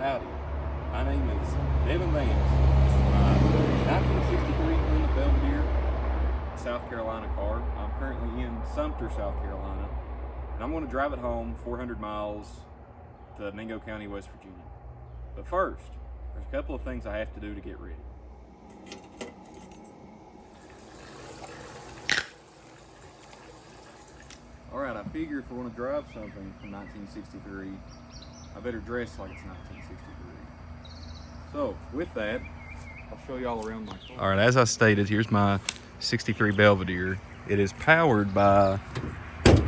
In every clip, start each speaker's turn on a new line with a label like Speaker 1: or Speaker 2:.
Speaker 1: Howdy, my name is Devin Vance. This is my 1963 Plymouth Belvedere, South Carolina car. I'm currently in Sumter, South Carolina, and I'm going to drive it home 400 miles to Mingo County, West Virginia. But first, there's a couple of things I have to do to get ready. Alright, I figure if I want to drive something from 1963, I better dress like it's 1963. So, with that, I'll show you all around my car. Alright, as I stated, here's my 63 Belvedere. It is powered by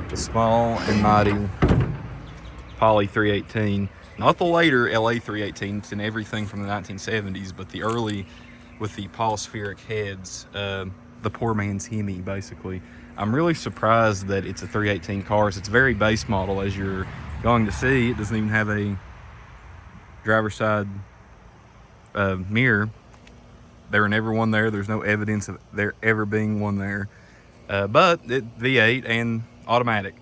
Speaker 1: the small and mighty Poly 318. Not the later LA 318s and everything from the 1970s, but the early with the polyspheric heads, the poor man's Hemi, basically. I'm really surprised that it's a 318 car. So it's a very base model, as you're going to see. It doesn't even have a driver's side mirror. There were never one there. There's no evidence of there ever being one there. But it V8 and automatic.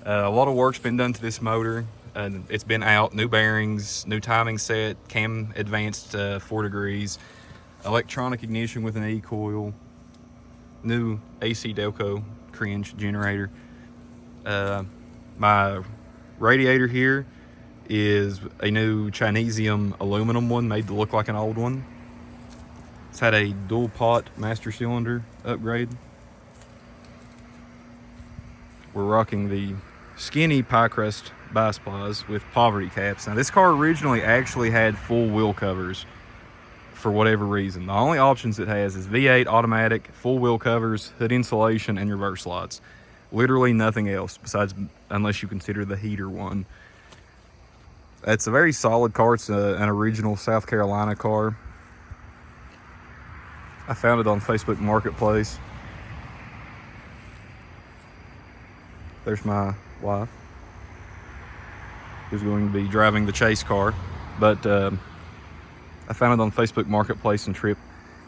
Speaker 1: A lot of work's been done to this motor. It's been out, new bearings, new timing set, cam advanced 4 degrees, electronic ignition with an E-coil, new AC Delco cringe generator. My radiator here is a new Chinesium aluminum one made to look like an old one. It's had a dual pot master cylinder upgrade. We're rocking the skinny pie crust bisplas with poverty caps. Now this car originally actually had full wheel covers for whatever reason. The only options it has is V8 automatic, full wheel covers, hood insulation, and reverse lights. Literally nothing else besides, unless you consider the heater one. It's a very solid car. It's an original South Carolina car. I found it on Facebook Marketplace. There's my wife, who's going to be driving the chase car. But I found it on Facebook Marketplace, and Tripp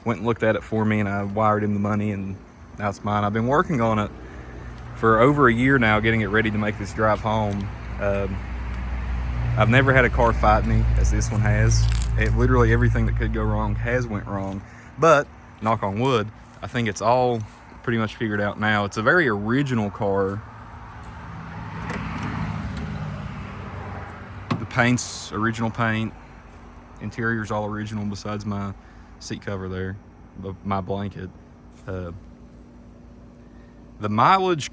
Speaker 1: went and looked at it for me, and I wired him the money, and now it's mine. I've been working on it for over a year now, getting it ready to make this drive home. I've never had a car fight me as this one has. Literally everything that could go wrong has went wrong. But, knock on wood, I think it's all pretty much figured out now. It's a very original car. The paint's original paint. Interior's all original besides my seat cover there, my blanket. The mileage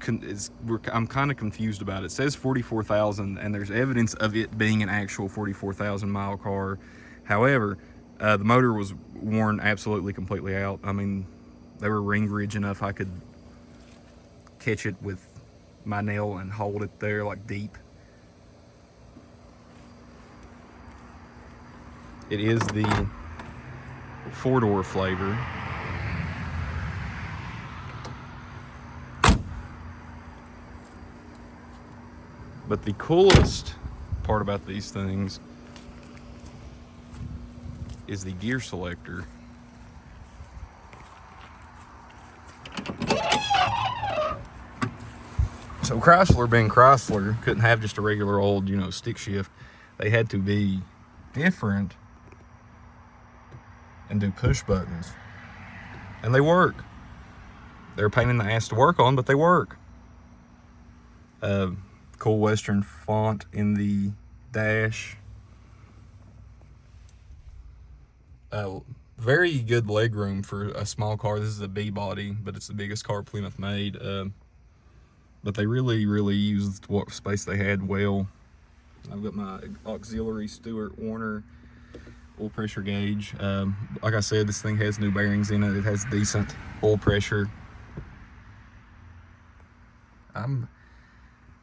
Speaker 1: I'm kind of confused about. It says 44,000, and there's evidence of it being an actual 44,000 mile car. However, the motor was worn absolutely completely out. I mean, they were ring ridge enough I could catch it with my nail and hold it there like deep. It is the 4-door flavor. But the coolest part about these things is the gear selector. So Chrysler, being Chrysler, couldn't have just a regular old, stick shift. They had to be different and do push buttons. And they work. They're a pain in the ass to work on, but they work. Cool Western font in the dash. Very good legroom for a small car. This is a B body, but it's the biggest car Plymouth made. But they really used what space they had well. I've got my auxiliary Stewart Warner oil pressure gauge. Like I said, this thing has new bearings in it. It has decent oil pressure. I'm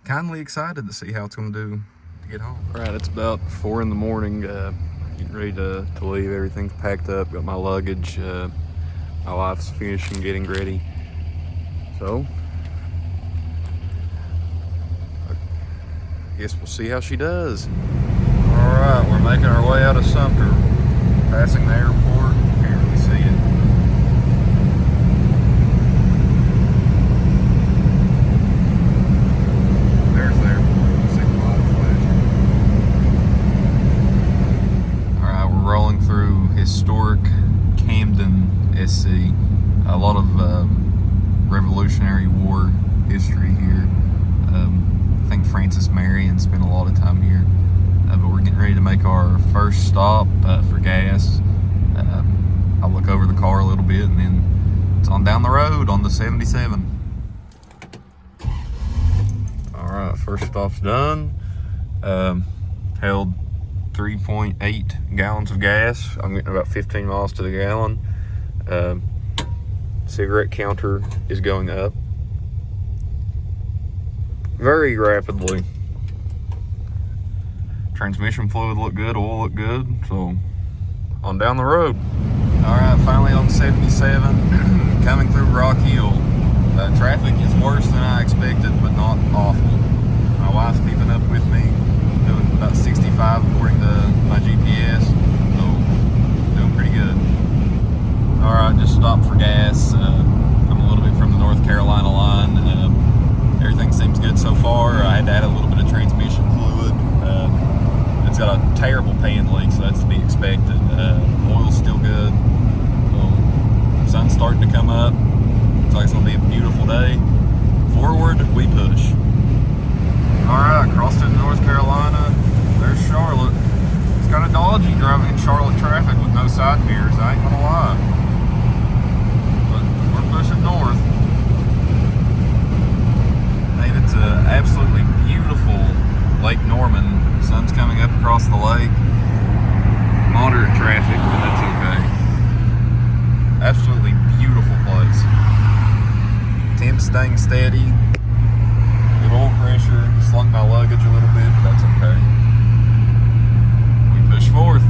Speaker 1: kindly excited to see how it's going to do to get home. All right, it's about 4 in the morning. Getting ready to leave. Everything's packed up. Got my luggage. My wife's finishing getting ready. So, I guess we'll see how she does. All right, we're making our way out of Sumter. Passing the airport. Can't really see it. There's the airport. You see the light flashing. historic Camden SC. A lot of Revolutionary War history here. I think Francis Marion spent a lot of time here. But we're getting ready to make our first stop for gas. I'll look over the car a little bit and then it's on down the road on the 77. Alright, first stop's done. Held 3.8 gallons of gas. I'm getting about 15 miles to the gallon. Cigarette counter is going up very rapidly. Transmission fluid looked good, oil looked good, so on down the road. Alright, finally on 77, coming through Rock Hill. Traffic is worse than I expected, but not awful. My wife's keeping up with me, doing about 65 according to my GPS, so doing pretty good. Alright, just stopped for gas. I'm a little bit from the North Carolina line. Everything seems good so far. I had to add a little bit of transmission fluid. It's got a terrible pan leak, so that's to be expected. Oil's still good. So, sun's starting to come up. Looks like it's going to be a beautiful day. Forward, we push. Alright, crossed into North Carolina. There's Charlotte. It's kind of dodgy driving in Charlotte traffic with no side mirrors, I ain't gonna lie. But we're pushing north. Made it to absolutely beautiful Lake Norman. Sun's coming up across the lake. Moderate traffic, but that's okay. Absolutely beautiful place. Temp staying steady. Good oil pressure. Slung my luggage a little bit, but that's okay. We push forth.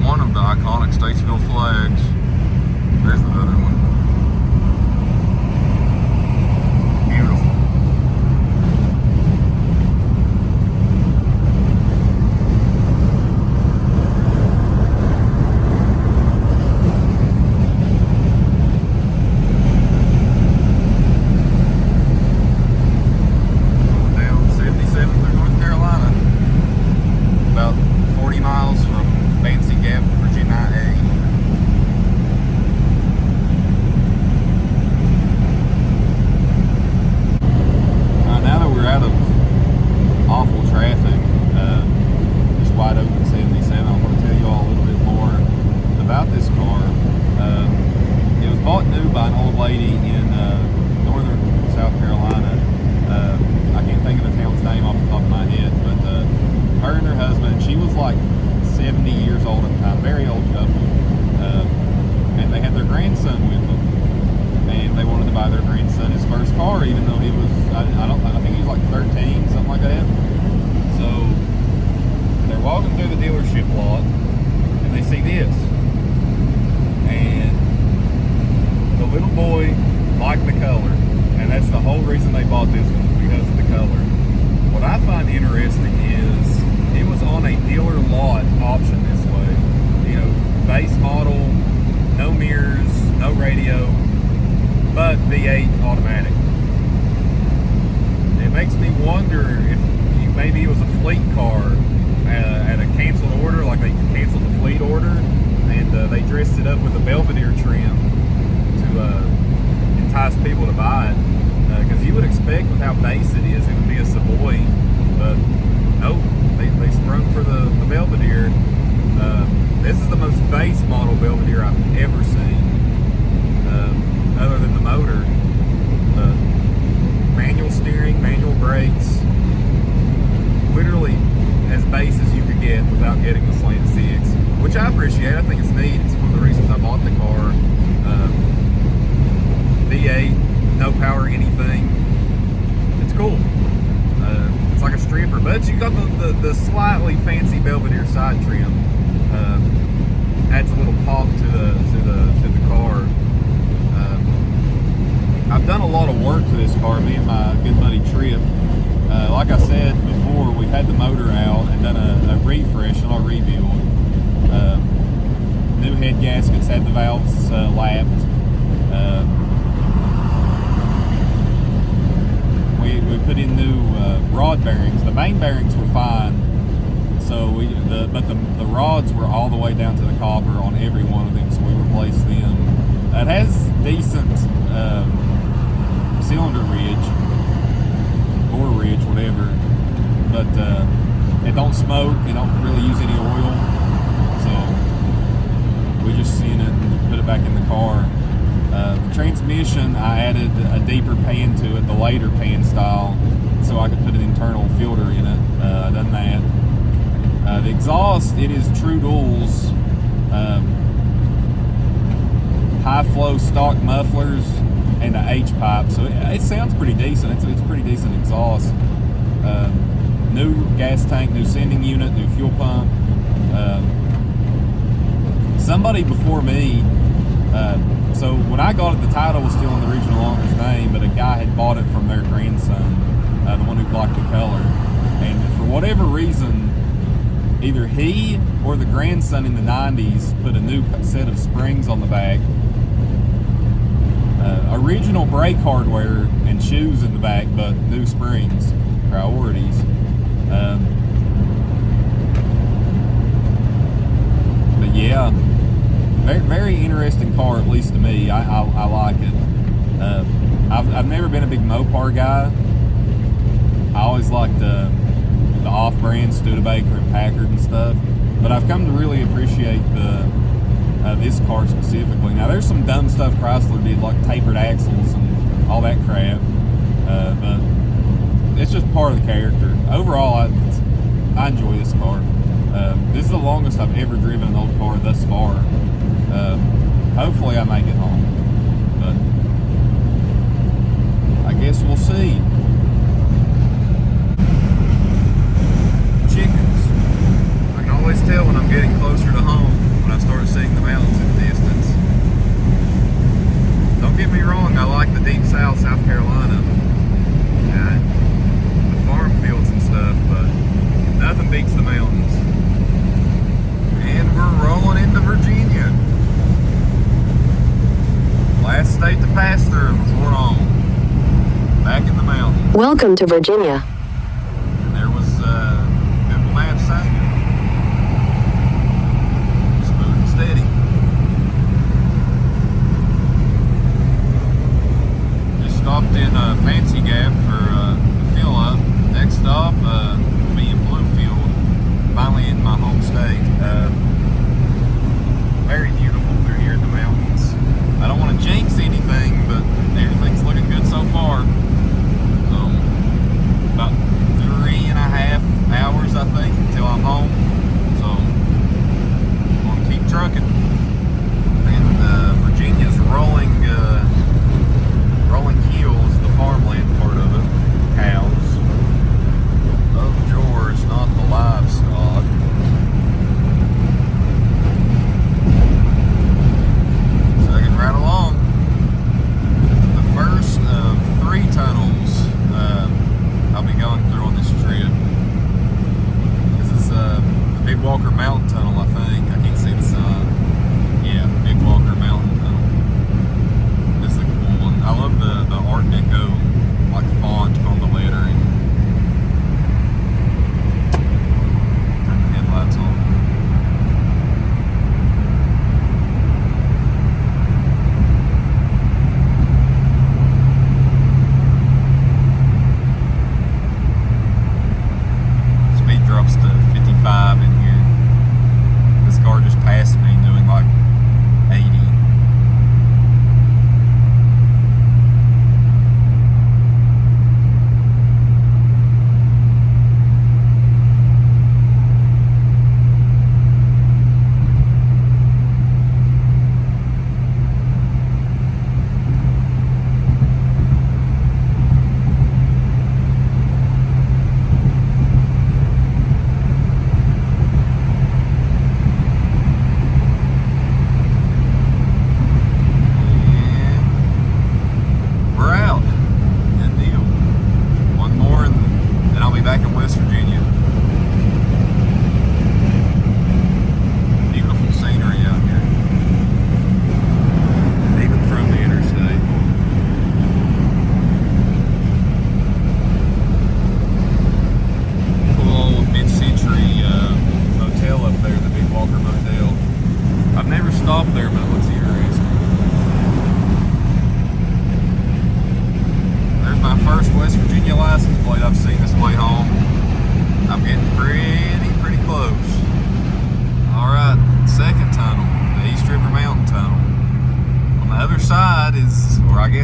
Speaker 1: One of the iconic Statesville flags. There's the other one. Beautiful. Going down 77 through North Carolina. About 40 miles from Fancy Gap, Virginia A. Now that we're out of awful traffic, just wide open 77, I want to tell you all a little bit more about this car. It was bought new by an old lady in northern South Carolina. I can't think of the town's name off the top of my head, but her and her husband, she was like 70 years old at the time, very old couple, and they had their grandson with them, and they wanted to buy their grandson his first car, even though he was, I think he was like 13, something like that. So they're walking through the dealership lot, and they see this, and the little boy liked the color, and that's the whole reason they bought this one, was because of the color. What I find interesting is it was on a dealer lot option this way. You know, base model, no mirrors, no radio, but V8 automatic. It makes me wonder if maybe it was a fleet car at a canceled order, like they canceled the fleet order, and they dressed it up with a Belvedere trim to entice people to buy it. Because you would expect with how base it is, it would be a Savoy, but nope. They sprung for the Belvedere. This is the most base model Belvedere I've ever seen, other than the motor. Manual steering, manual brakes, literally as base as you could get without getting the slant six, which I appreciate. I think it's neat. It's one of the reasons I bought the car. V8, no power anything. It's cool. It's like a stripper but you got the slightly fancy Belvedere side trim. Adds a little pop to the car. I've done a lot of work to this car. Me and my good buddy Tripp. Like I said before, we've had the motor out and done a refresh, not a rebuild. New head gaskets, had the valves lapped. We put in new rod bearings. The main bearings were fine, so but the rods were all the way down to the copper on every one of them, so we replaced them. It has decent cylinder ridge, or ridge, whatever, but it don't smoke, it don't really use any oil, so we just seen it and put it back in the car. The transmission, I added a deeper pan to it, the later pan style, so I could put an internal filter in it. I done that. The exhaust, it is True Duals, high flow stock mufflers and an H pipe, so it sounds pretty decent. It's pretty decent exhaust. New gas tank, new sending unit, new fuel pump. Somebody before me, so when I got it, the title was still in the original owner's name, but a guy had bought it from their grandson, the one who blocked the color. And for whatever reason, either he or the grandson in the 90s put a new set of springs on the back, original brake hardware and shoes in the back, but new springs, priorities. But yeah, very interesting car, at least to me. I like it. I've never been a big Mopar guy. I always liked the off-brand Studebaker and Packard and stuff, but I've come to really appreciate this car specifically. Now there's some dumb stuff Chrysler did, like tapered axles and all that crap, but it's just part of the character. Overall, I enjoy this car. This is the longest I've ever driven an old car thus far. Hopefully I make it home, but I guess we'll see. Chickens. I can always tell when I'm getting closer to home when I start seeing the mountains in the distance. Don't get me wrong, I like the deep south, South Carolina, the farm fields and stuff, but nothing beats the mountains. And we're rolling into Virginia. Last state to pass through before home. Back in the mountains.
Speaker 2: Welcome to Virginia.
Speaker 1: And there was Google Maps saying smooth and steady. Just stopped in Fancy Gap for fill up. Next stop will be in Bluefield. Finally in my home state. Very beautiful through here in the mountains. I don't want to jinx anything, but everything's looking good so far. About 3.5 hours, I think, until I'm home. So I'm going to keep trucking. And Virginia's rolling hills, the farmland part of it. Cows. Of George, not the livestock. Right along. The first of 3 tunnels I'll be going through on this trip. This is the Big Walker Mountain Tunnel, I think. I can't see the sun. Yeah, Big Walker Mountain Tunnel. This is a cool one. I love the Art Deco like font on the lettering. Turn the headlights on. Drops to 55 in here.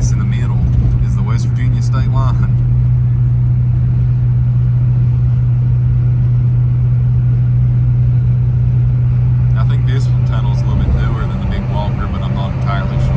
Speaker 1: this in the middle is the West Virginia state line. I think this tunnel's a little bit newer than the Big Walker, but I'm not entirely sure.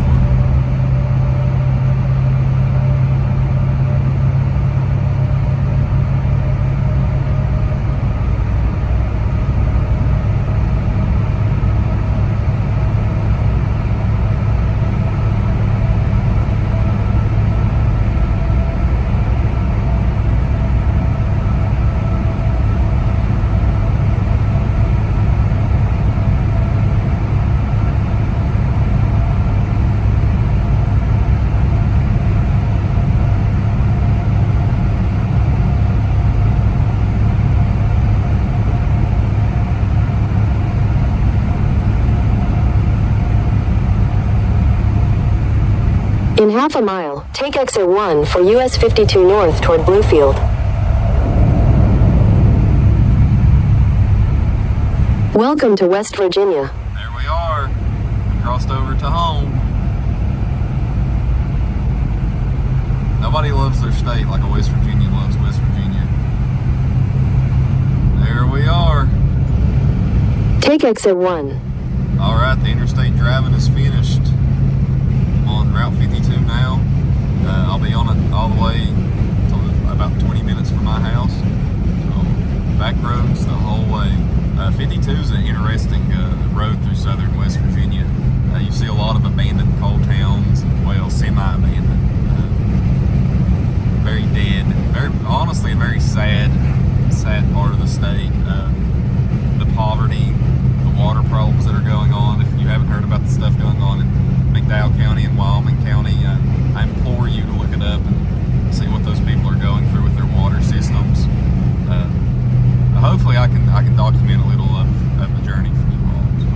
Speaker 2: In half a mile, take exit 1 for US 52 north toward Bluefield. Welcome to West Virginia.
Speaker 1: There we are. We crossed over to home. Nobody loves their state like a West Virginia loves West Virginia. There we are.
Speaker 2: Take exit 1.
Speaker 1: Alright, the interstate driving is finished. On Route 52 now. I'll be on it all the way to about 20 minutes from my house. So back roads the whole way. 52 is an interesting road through southern West Virginia. You see a lot of abandoned coal towns, well, semi-abandoned. Very dead. Honestly, a very sad part of the state. The poverty, the water problems that are going on. If you haven't heard about the stuff going on in McDowell County and Wyoming County, I implore you to look it up and see what those people are going through with their water systems. Hopefully I can document a little of the journey for you all. So,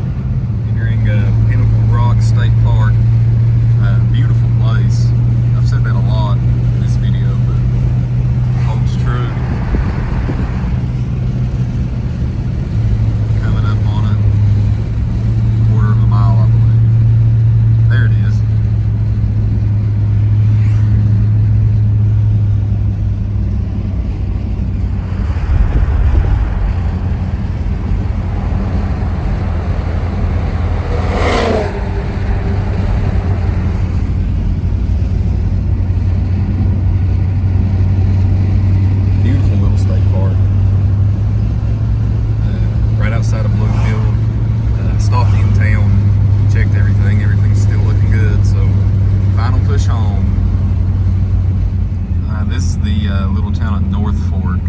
Speaker 1: entering Pinnacle Rock State Park, beautiful place. I've said that a lot in this video, but it holds true. Coming up on it, quarter of a mile, I believe. There it is. Beautiful little state park. Right outside of Bluefield. Stopped in town, checked everything. Everything's still looking good, so final push home. This is the little town of North Fork.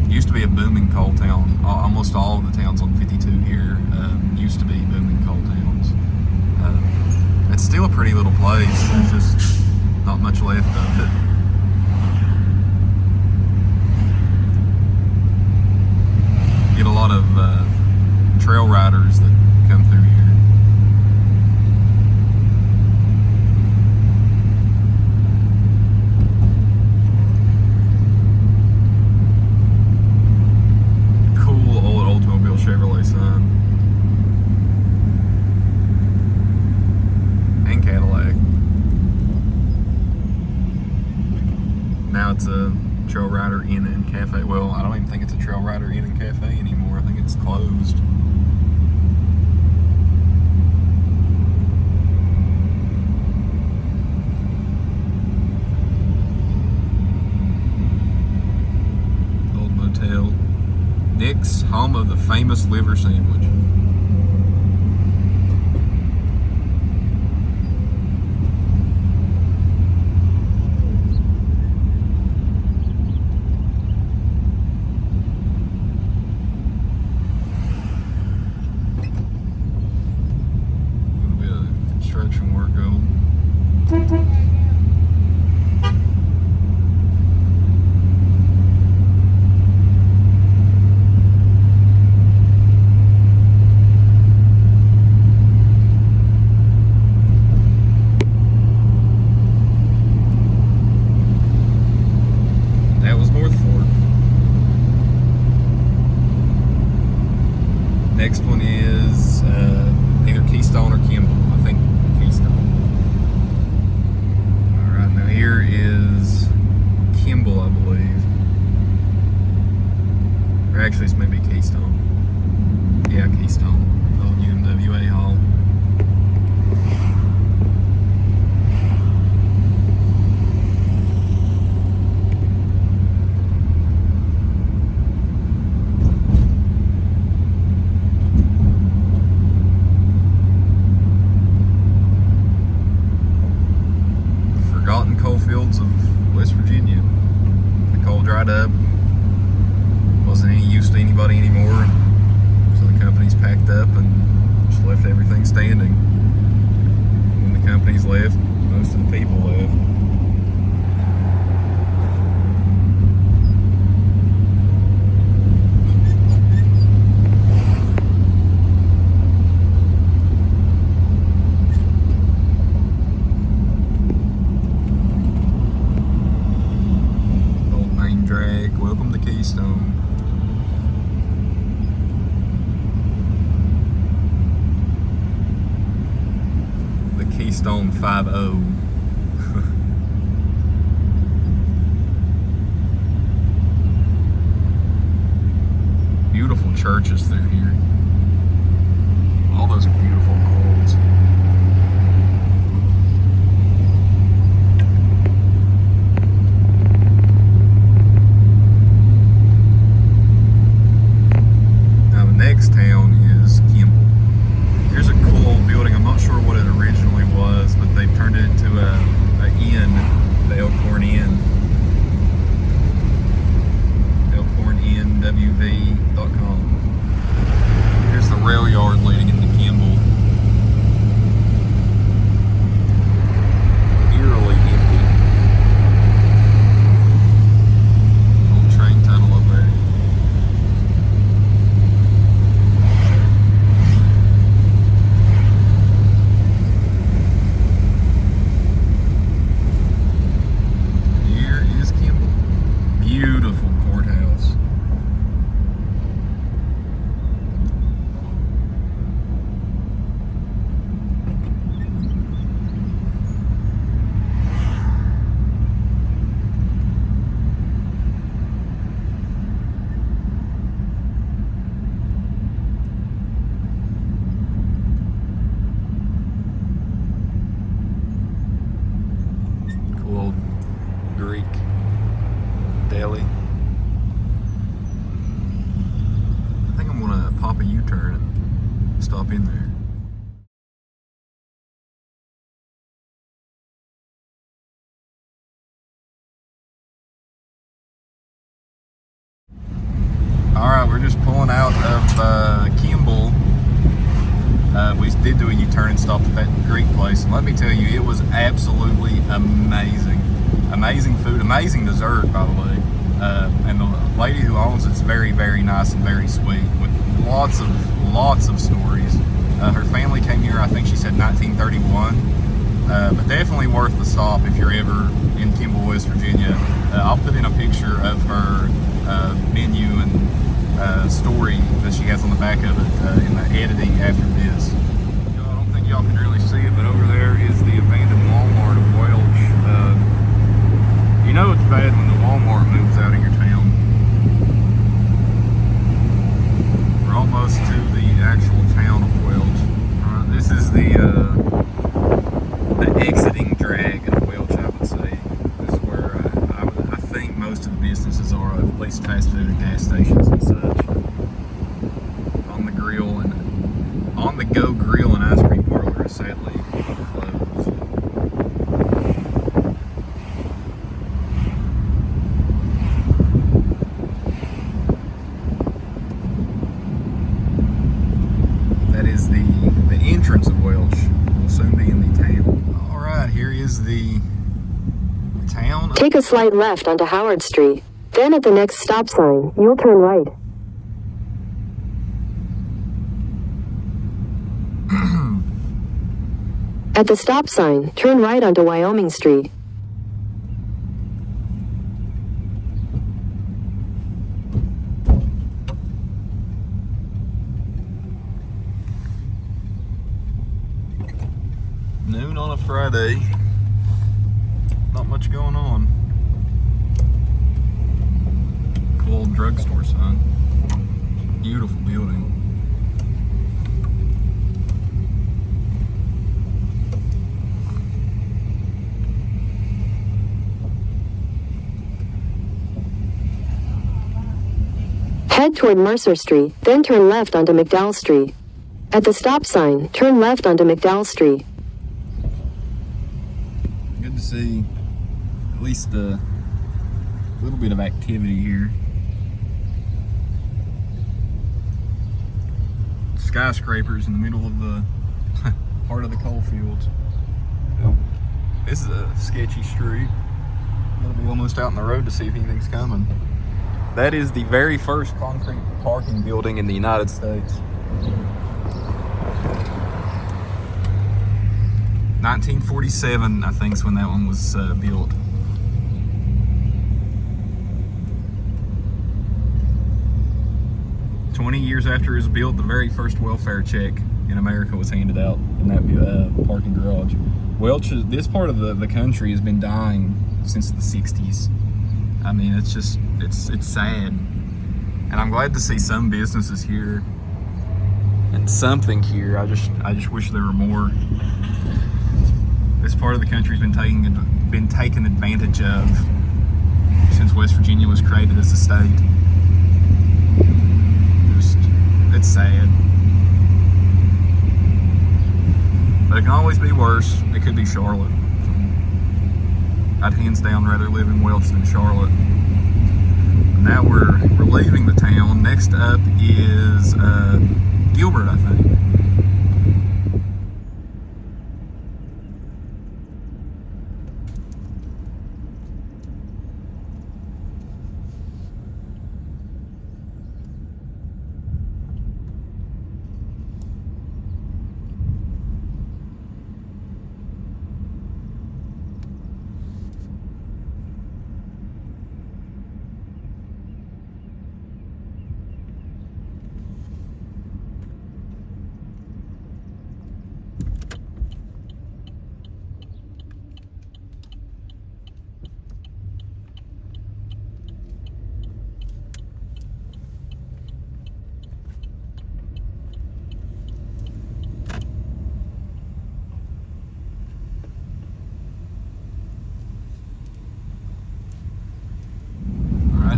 Speaker 1: Used to be a booming coal town. Almost all of the towns on 52 here used to be booming coal towns. It's still a pretty little place. There's just not much left of it. Get a lot of trail riders that come through here. Cool old Oldsmobile Chevrolet sign. And Cadillac. Now it's a Trail Rider Inn and Cafe. Well, I don't even think it's a Trail Rider Inn and Cafe anymore. I think it's closed. Old motel. Nick's, home of the famous liver sandwich. Construction work going. actually, this may be Keystone. Yeah, Keystone. Old UMWA Hall. Forgotten coal fields of West Virginia. The coal dried up. Wasn't any use to anybody anymore. So the companies packed up and just left everything standing. When the companies left, most of the people left. Old main drag, welcome to Keystone. Keystone 5-0. Beautiful churches through here. All those are beautiful homes. Now the next town is Kimball. Here's a cool old building. I'm not sure what it originally was, but they've turned it into a inn, the Elkhorn Inn. ElkhornInnWV.com. Here's the rail yard leading into Kimball. Eerily empty. Old train tunnel up there. Beautiful courthouse. Cool old Greek deli. I think I'm gonna pop a U-turn and stop in there. Alright, we're just pulling out of Kimball. We did do a U-turn and stopped at that Greek place, and let me tell you, it was absolutely amazing. Amazing food, amazing dessert, by the way. And the lady who owns it's very, very nice and very sweet, with lots of stories. Her family came here, I think she said 1931, but definitely worth the stop if you're ever in Kimball, West Virginia. I'll put in a picture of her menu and story that she has on the back of it in the editing after this. I don't think y'all can really see it, but over there is the abandoned Walmart of Welch. You know it's bad when the Walmart moves out of your town. We're almost to the actual town of Welch. This is the exiting drag of Welch, I would say. This is where I think most of the businesses are, at least fast food and gas stations and such. On the grill and on-the-go grill and ice cream parlor is sadly closed. That is the entrance of Welch. We'll soon be in the town. All right, here is the town.
Speaker 2: Take a slight left onto Howard Street. Then at the next stop sign, you'll turn right. At the stop sign, turn right onto Wyoming Street.
Speaker 1: Noon on a Friday. Not much going on. Cool old drugstore sign. Beautiful building.
Speaker 2: Head toward Mercer Street, then turn left onto McDowell Street. At the stop sign, turn left onto McDowell Street.
Speaker 1: Good to see at least a little bit of activity here. Skyscrapers in the middle of the heart of the coal fields. This is a sketchy street. I'm gonna be almost out in the road to see if anything's coming. That is the very first concrete parking building in the United States. 1947, I think, is when that one was built. "20 years after it was built, the very first welfare check in America was handed out in that parking garage. Welch, this part of the country has been dying since the 60s. I mean, it's just, it's sad. And I'm glad to see some businesses here and something here. I just wish there were more. This part of the country's been taken advantage of since West Virginia was created as a state. It's sad. But it can always be worse. It could be Charlotte. I'd hands down rather live in Welch than Charlotte. Now we're leaving the town. Next up is Gilbert, I think.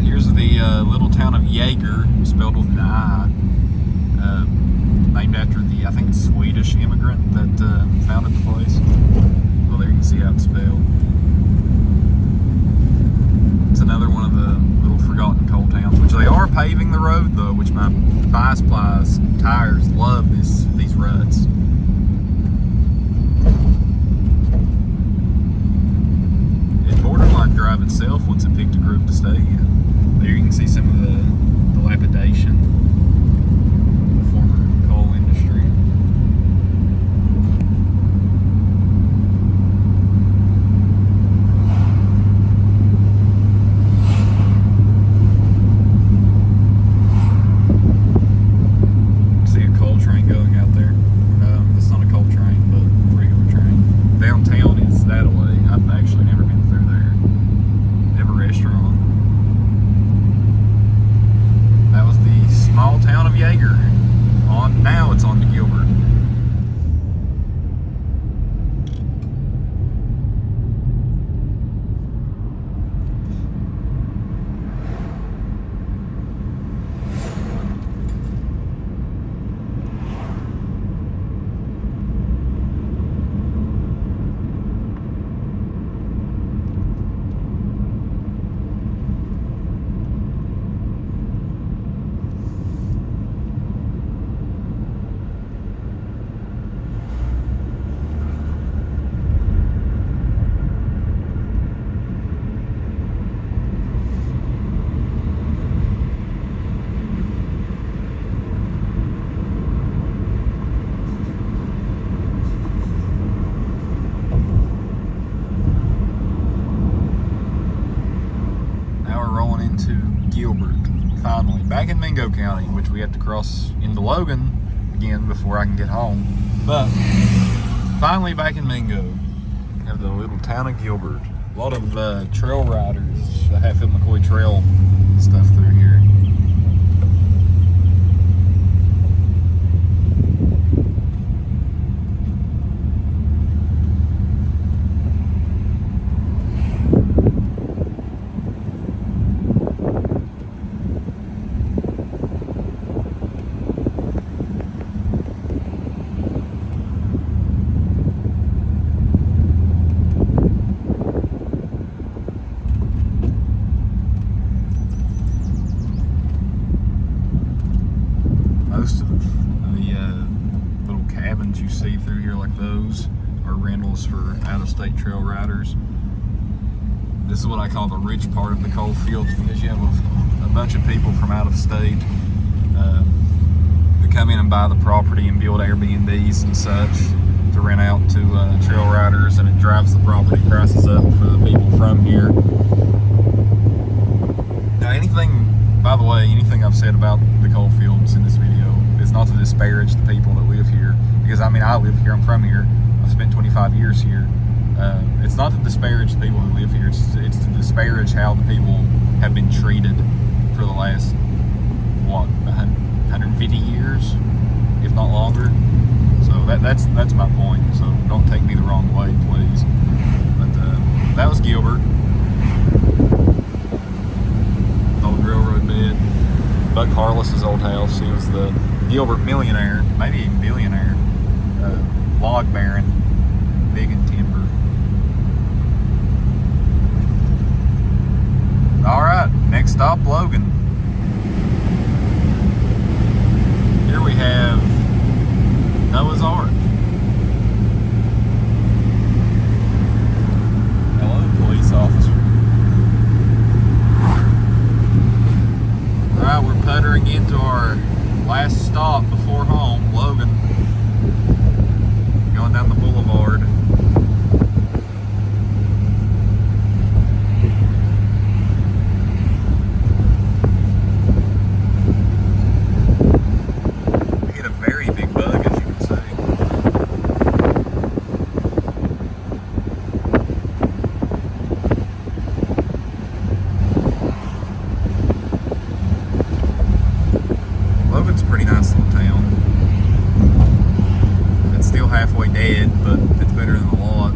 Speaker 1: Here's the little town of Jaeger, spelled with an I, named after the, I think, Swedish immigrant that founded the place. Well, there you can see how it's spelled. It's another one of the little forgotten coal towns, which they are paving the road though, which my Bice tires love these ruts. It borderline drive itself once it picked a groove to stay in. There you can see some of the dilapidation of the former coal industry. See a coal train going out there. It's not a coal train, but a regular train. Downtown is that way. I've actually never been through there. Never restaurant. That was the small town of Jaeger. Now it's on to Gilbert. Gilbert, finally. Back in Mingo County, which we have to cross into Logan again before I can get home. But finally back in Mingo. We have the little town of Gilbert. A lot of trail riders, the Hatfield McCoy Trail stuff through here. Most of the little cabins you see through here like those are rentals for out-of-state trail riders. This is what I call the rich part of the coal fields, because you have a bunch of people from out of state that come in and buy the property and build Airbnbs and such to rent out to trail riders, and it drives the property prices up for the people from here. Now, by the way, anything I've said about the coal fields in this video is not to disparage the people that live here, because I mean, I live here, I'm from here, I've spent 25 years here. It's not to disparage the people who live here, it's to disparage how the people have been treated for the last, 150 years, if not longer. So that's my point, so don't take me the wrong way, please. But that was Gilbert. Old railroad bed. Buck Harless's old house. He was the Gilbert millionaire, maybe even billionaire, log baron, big in timber. Alright, next stop, Logan. Here we have Noah's Ark. Hello, police officer. Alright, we're puttering into our last stop before home, Logan. Going down the boulevard. Halfway dead, but it's better than a lot.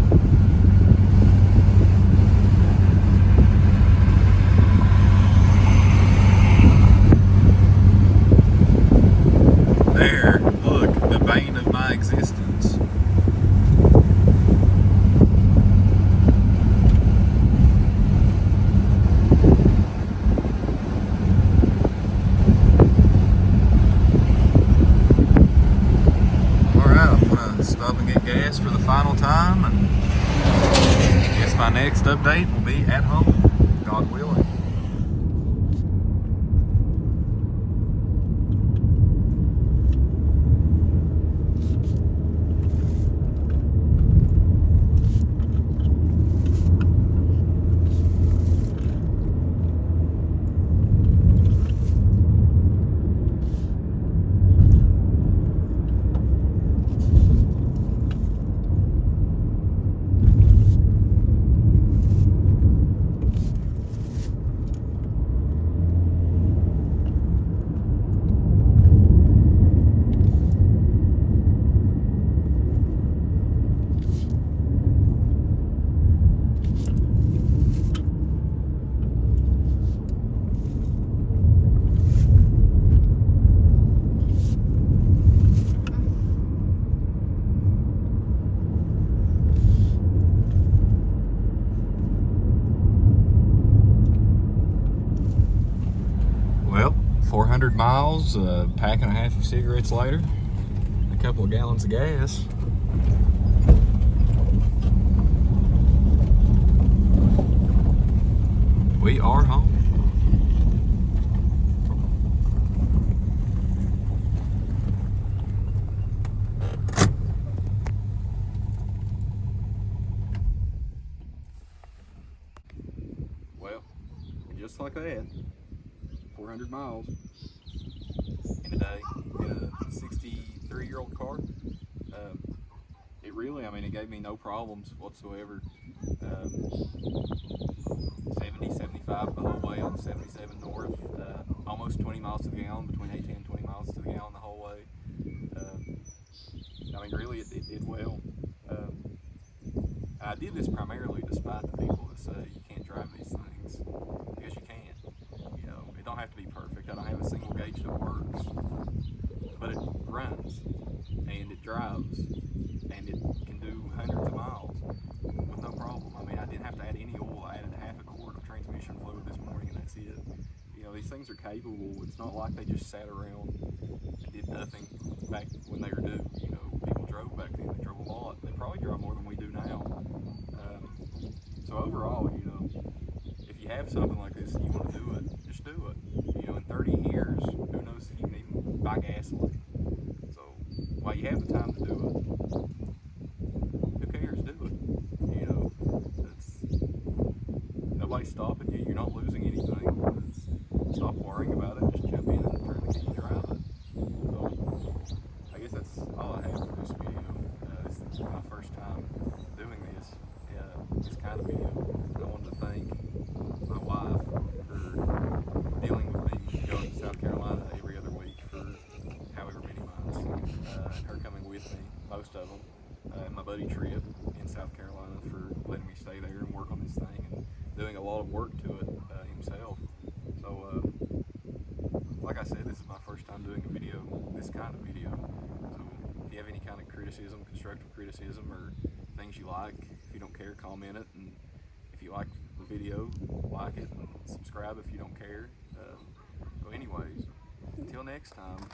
Speaker 1: There, look, the bane of my existence. Stop and get gas for the final time, and I guess my next update will be at home, God willing. Well, 400 miles, a pack and a half of cigarettes later, a couple of gallons of gas. We are home. Well, just like that, 400 miles in a day in a 63-year-old car. It really, I mean, it gave me no problems whatsoever. 70, 75 the whole way on 77 north, almost 20 miles to the gallon, between 18 and 20 miles to the gallon the whole way. I mean, really, it did well. I did this primarily despite the people that say you can't drive these things, because you can. You know, it don't have to be perfect. I don't have a single gauge that works, but it runs, and it drives, and it can do hundreds of miles with no problem. I mean, I didn't have to add any oil. I added half a quart of transmission fluid this morning, and that's it. You know, these things are capable. It's not like they just sat around and did nothing back when they were due. You know, people drove back then. They drove a lot. They probably drive more than we do now. So overall, you know, if you have something like this and you want to do it, just do it. You know, in 30 years, who knows if you can even buy gasoline. So while you have the time to do it, who cares? Do it. You know, nobody's stopping you. You're not losing anything. Stop worrying about it. Just jump in and turn the key and drive it. So I guess that's all I have for this video. This is my first time doing this kind of video. I wanted to thank my wife for dealing with me going to South Carolina every other week for however many months, and her coming with me, most of them, and my buddy Trip in South Carolina for letting me stay there and work on this thing and doing a lot of work to it himself. So, like I said, this is my first time doing a video, this kind of video. So if you have any kind of criticism, constructive criticism, or things you like, if you don't care, comment it. And if you like the video, like it, and subscribe if you don't care. So anyways, until next time.